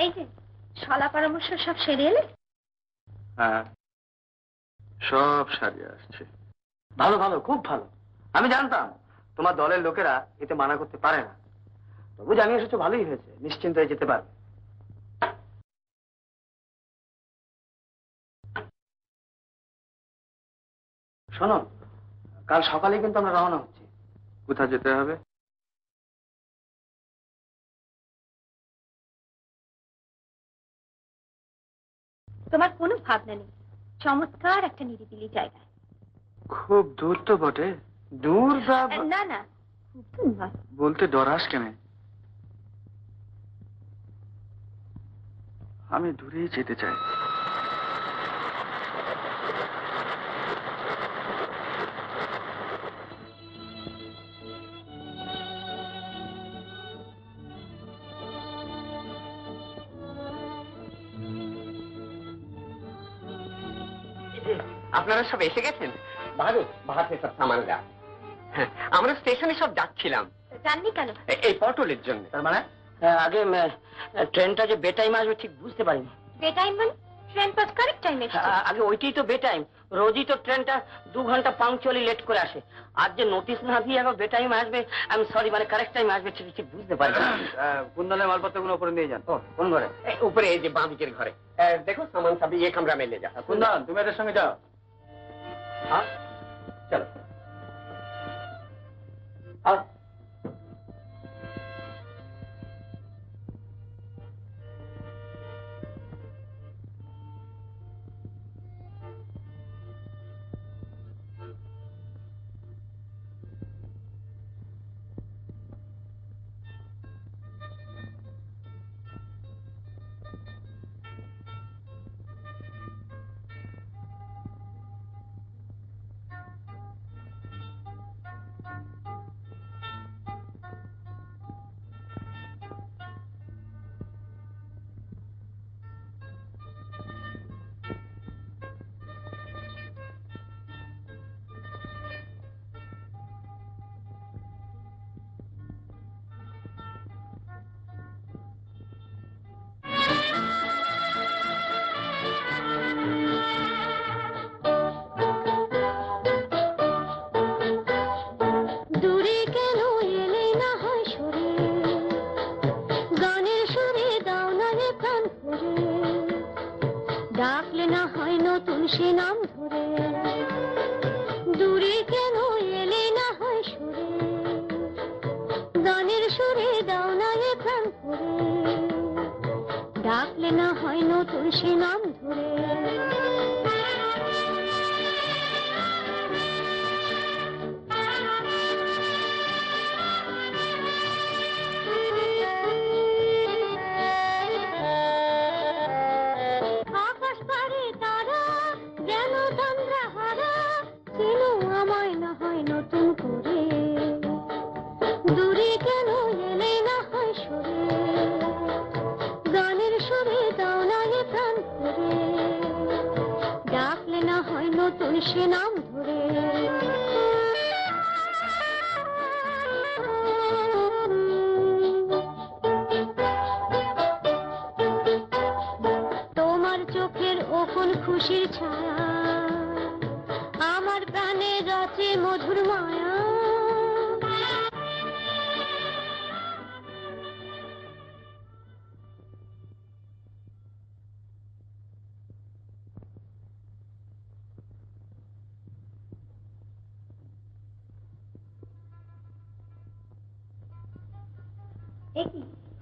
এই যে শালা পরামর্শ সব সেরে এলে? হ্যাঁ, সব সারিয়ে আসছে। ভালো ভালো, খুব ভালো। আমি জানতাম তোমার দলের লোকেরা এতে মানা করতে পারে না, তবু জানিয়ে এসেছো, ভালোই হয়েছে, নিশ্চিন্ত হয়ে যেতে পারবে। শোনো, কাল সকালে কিন্তু আমরা রওনা হচ্ছি। কোথায় যেতে হবে? তোমার কোনো ভাবনা নেই, চমৎকার একটা নিরিবিলি জায়গা। খুব দূর তো বটে। দূর না না, খুব দূর নয়। বলতে ডরাস কেন? আমি দূরেই যেতে চাই। আপনারা সব এসে গেছেন? ভালো, বাহাতে সব সামান যা। হ্যাঁ, আমরা স্টেশনে সব যাচ্ছিলাম। জাননি কেন? এই পটলের জন্য। তার মানে আগে ট্রেনটা যে বে টাইম আসবে ঠিক বুঝতে পারিনি। বে টাইম মানে? ট্রেন পাস কারেক্ট টাইমে। আগে ওইটাই তো বে টাইম। রোজই তো ট্রেনটা 2 ঘন্টা পাংচুয়ালি লেট করে আসে। আজ যে নোটিশ না দিয়ে এখন বে টাইম আসবে, আমি সরি, মানে কারেক্ট টাইম আসবে ঠিক ঠিক বুঝতে পারি। কুন্দলের মালপত্রগুলো উপরে নিয়ে যান। ও, কোন ঘরে? উপরে এই যে বাঁ দিকের ঘরে। দেখো সামান সব ইয়ে কামরা মেলে যা। কুন্দন, তুমি এদের সঙ্গে যাও। হ্যাঁ, চলো।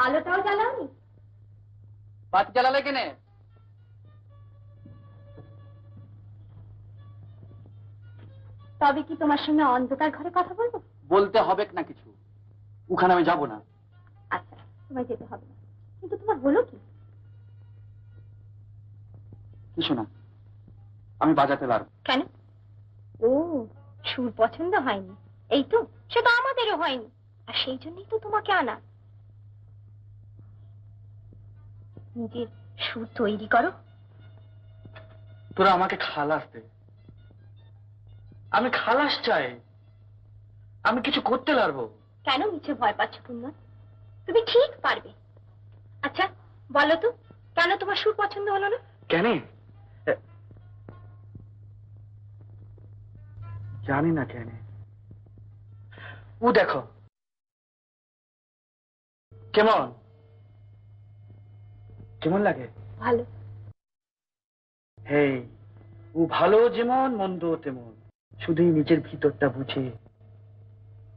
আলোটাও জ্বালাওনি? বাতি জ্বালালে কেনে? তবে কি তোমার সঙ্গে অন্ধকার ঘরে কথা বলবো? বলতে হবে না কিছু, ওখানে আমি যাব না। আচ্ছা, তোমায় যেতে হবে না, কিন্তু তোমার হলো কি? কিছু না, আমি বাজাতে পারবো। কেন? ও, সুর পছন্দ হয়নি, এই তো? সে তো আমাদেরও হয়নি, আর সেই জন্যই তো তোমাকে আনা। নিজের সুর তৈরি করো। তোরা আমাকে খালাস দে, আমি খালাস চাই, আমি কিছু করতে পারবো। কেন মিছে ভয় পাচ্ছ কুন্দন? তুমি ঠিক পারবে। আচ্ছা, বলো তো, কেন তোমার সুর পছন্দ হলো না? কেন জানি না কেন। ও দেখো কেমন কেমন লাগে। ভালো। হেই, ও ভালো যেমন মন্দ তেমন, শুধুই নিজের ভিতরটা বুঝে,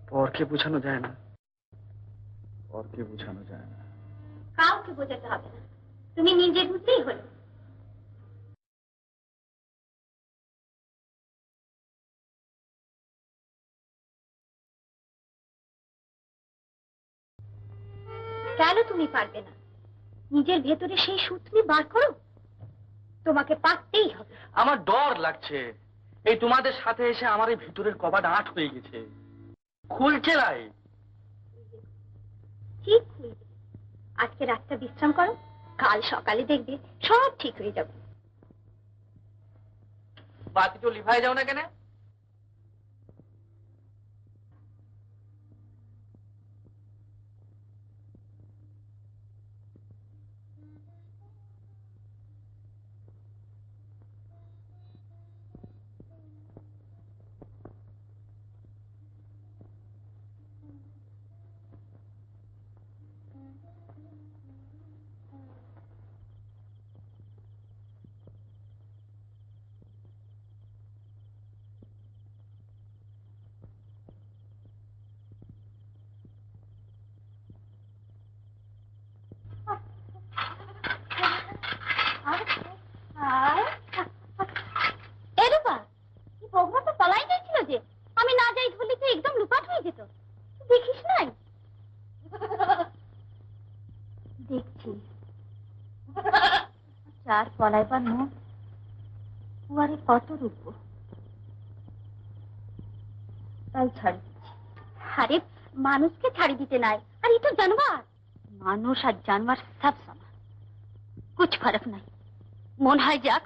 পরকে বোঝানো যায় না, পরকে বোঝানো যায় না। কাউকে বোঝাতে হবে না, তুমি নিজে বুঝলেই হলো। কেন তুমি পারবে না? নিজের ভেতরে সেই সুর তুমি বার করো। তোমাকে পারতেই হবে। আমার ডর লাগছে, এই তোমাদের সাথে এসে আমার এই ভিতরের কবাট আট হয়ে গেছে, খুলছে নাই। ঠিক হয়ে যাবে। আজকে রাতটা বিশ্রাম করো, কাল সকালে দেখবে সব ঠিক হয়ে যাবে। বাতি তো লিভাই যাও না কেন? পালাই গেছিল যে, আমি না যাই ধরলে তো একদম লুপাট হয়ে যেত। দেখিস নাই? দেখছি চার পলাইবার মুখ, উয়ারে কত রূপ, তাই ছাড়ি দিচ্ছি। আরে মানুষকে ছাড়ি দিতে নাই, আর এই তো জানোয়ার। মানুষ আর জানোয়ার সব সমান, কুছ ফরক নাই। মন হয় যাক,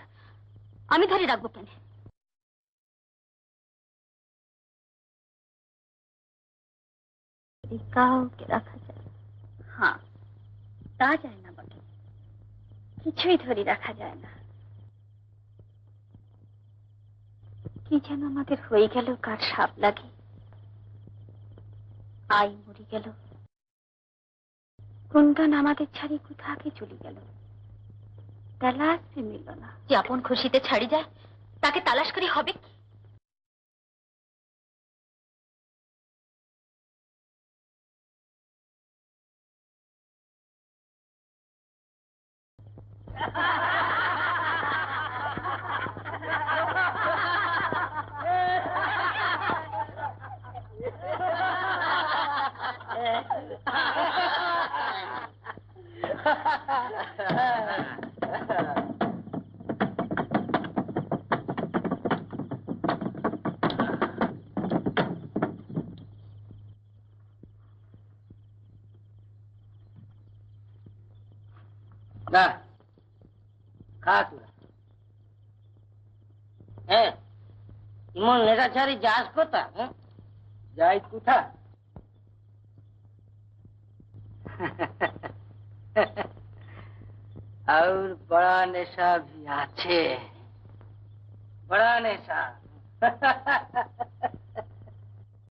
আমি ধরে রাখবো কেন? কাউকে রাখা যায়? হ্যাঁ, তা যায় না বটে, কিছুই ধরে রাখা যায় না। কি যেন আমাদের হয়ে গেল, কার সাপ লাগে, আই মরে গেল, কুন্দন আমাদের ছাড়ি কোথাকে চলে গেল, তালাশ মিলল না। যে আপন খুশিতে ছাড়ি যায়, তাকে তালাশ করে হবে কি? না খা তোরা। হ্যাঁ, ইমন নেশাচারি যাস কোথা? যাই কোথা? और बड़ा नेशा भी आछे, बड़ा नेशा।